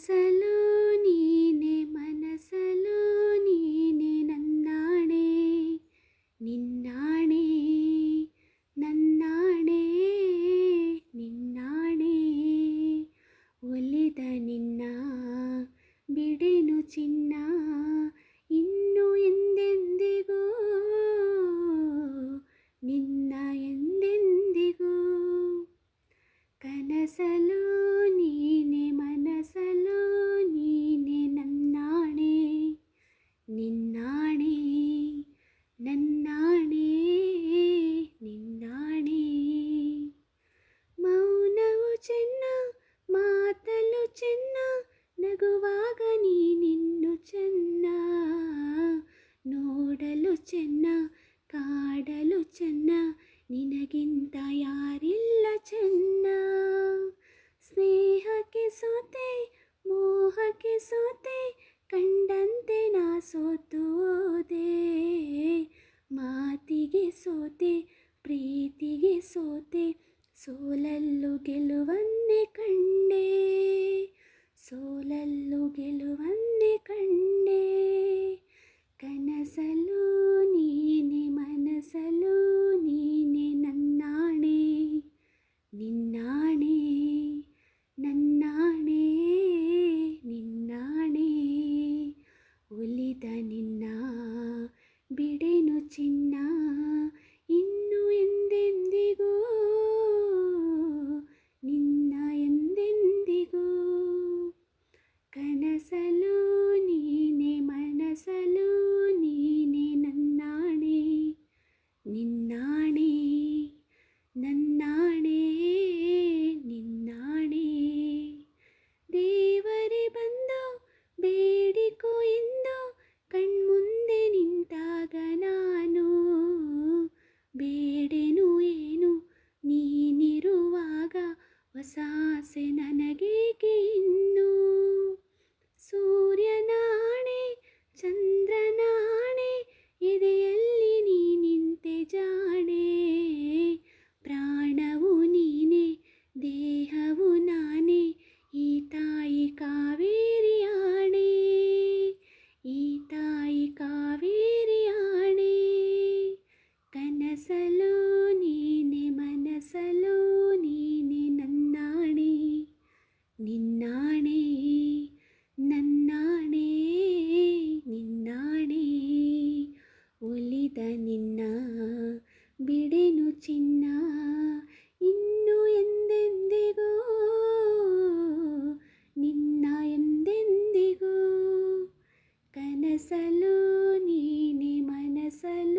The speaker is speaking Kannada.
ಕನಸಲು ನೀನೆ ಮನಸಲು ನೀನೆ ನನ್ನಾಣೆ ನಿನ್ನಾಣೆ ನನ್ನಾಣೆ ನಿನ್ನಾಣೆ ಒಲಿದ ನಿನ್ನ ಬಿಡೆನು ಚಿನ್ನ ಇನ್ನು ಎಂದೆಂದಿಗೂ ನಿನ್ನ ಎಂದೆಂದಿಗೂ ಕನಸಲು ನೀನೆ ಮನಸಲು ನೀನೆ ನನ್ನಾಣೆ ನಿನ್ನಾಣೆ ನನ್ನಾಣೆ ನಿನ್ನಾಣೆ ಮೌನವು ಚೆನ್ನ ಮಾತಲು ಚೆನ್ನ ನಗುವಾಗ ನೀನಿನ್ನು ಚೆನ್ನ ನೋಡಲು ಚೆನ್ನ ಕಾಡಲು ಚೆನ್ನ ನಿನಗಿಂತ ಯಾರಿಲ್ಲ ಚೆನ್ನ ಸ್ನೇಹಕ್ಕೆ ಸೋತೆ ಮೋಹಕ್ಕೆ ಸೋತೆ ಕಂಡಂತೆ ನಾ ಸೋತು ಹೋದೆ ಮಾತಿಗೆ ಸೋತೆ ಪ್ರೀತಿಗೆ ಸೋತೆ ಸೋಲಲ್ಲೂ ಗೆಲುವನ್ನೇ ಕಂಡೆ ಸೋಲಲ್ಲೂ ಗೆಲುವನ್ನೇ ಕಂಡೆ ಕನಸಲು ನೀನೆ ಮನಸಲು ನೀನೆ ನನ್ನಾಣೆ ನಿನ್ನಾಣೆ ನನ್ನಾಣೆ ನಿನ್ನಾಣೆ ಒಲಿದ ನಿನ್ನ ಬಿಡೆನು ಚಿನ್ನ ಇನ್ನು ಎಂದೆಂದಿಗೂ ನಿನ್ನ ಎಂದೆಂದಿಗೂ ಕನಸಲು ನೀನೆ ಮನಸಲು ನೀನೆ ನನ್ನಾಣೆ ನಿನ್ನಾಣೆ ನನ್ನಾಣೆ ನಿನ್ನಾಣೆ ದೇವರೇ ಬಂದು ಬೇಡಿಕೋ ಎಂದು ಕಣ್ಮುಂದೆ ನಿಂತಾಗ ನಾನು ಬೇಡೆನು ಏನು ನೀನಿರುವಾಗ ಹೊಸ ಆಸೆ ನನಗೇಕೆ ಇನ್ನು ಸೂರ್ಯನಾಣೆ ಚಂದ್ರನಾಣೆ ಎದೆಯಲ್ಲಿ ನೀ ನಿಂತೆ ಜಾಣೆ ಪ್ರಾಣವು ನೀನೆ ದೇಹವು ನಾನೇ ಈ ತಾಯಿ ಕಾವೇರಿ ಆಣೆ ಈ ತಾಯಿ ಕಾವೇರಿ ಆಣೆ ಕನಸಲು ನೀನೆ ಮನಸಲು ನೀನೆ ನನ್ನಾಣೆ ನಿನ್ನಾಣೆ ನನ್ನಾಣೆ ನಿನ್ನಾಣೆ ಒಲಿದ ನಿನ್ನ ಬಿಡೆನು ಚಿನ್ನ ಇನ್ನು ಎಂದೆಂದಿಗೂ ನಿನ್ನ ಎಂದೆಂದಿಗೂ ಕನಸಲು ನೀನೆ ಮನಸಲು